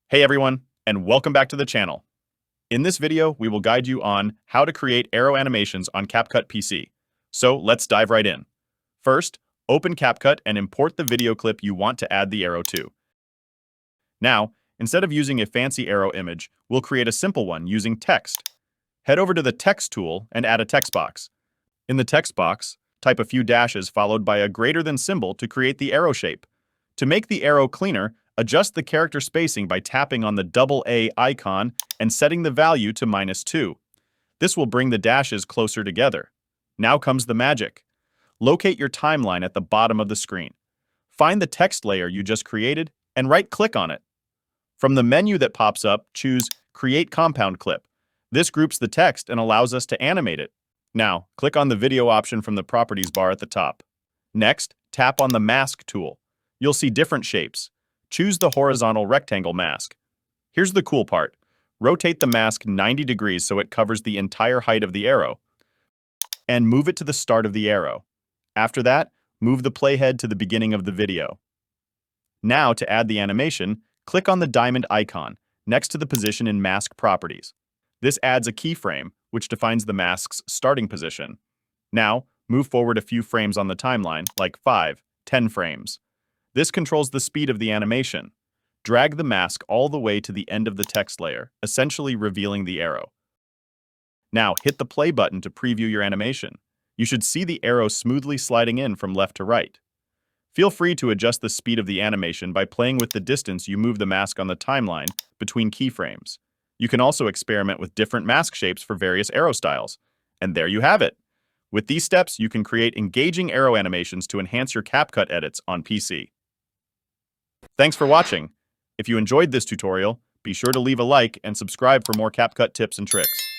Hey everyone, and welcome back to the channel. In this video, we will guide you on how to create arrow animations on CapCut PC. So let's dive right in. First, open CapCut and import the video clip you want to add the arrow to. Now, instead of using a fancy arrow image, we'll create a simple one using text. Head over to the Text tool and add a text box. In the text box, type a few dashes followed by a greater than symbol to create the arrow shape. To make the arrow cleaner, adjust the character spacing by tapping on the double A icon and setting the value to -2. This will bring the dashes closer together. Now comes the magic. Locate your timeline at the bottom of the screen. Find the text layer you just created and right-click on it. From the menu that pops up, choose Create Compound Clip. This groups the text and allows us to animate it. Now, click on the video option from the Properties bar at the top. Next, tap on the Mask tool. You'll see different shapes. Choose the horizontal rectangle mask. Here's the cool part. Rotate the mask 90 degrees so it covers the entire height of the arrow. And move it to the start of the arrow. After that, move the playhead to the beginning of the video. Now, to add the animation, click on the diamond icon next to the position in Mask Properties. This adds a keyframe, which defines the mask's starting position. Now, move forward a few frames on the timeline, like 5, 10 frames. This controls the speed of the animation. Drag the mask all the way to the end of the text layer, essentially revealing the arrow. Now, hit the play button to preview your animation. You should see the arrow smoothly sliding in from left to right. Feel free to adjust the speed of the animation by playing with the distance you move the mask on the timeline between keyframes. You can also experiment with different mask shapes for various arrow styles. And there you have it. With these steps, you can create engaging arrow animations to enhance your CapCut edits on PC. Thanks for watching. If you enjoyed this tutorial, be sure to leave a like and subscribe for more CapCut tips and tricks.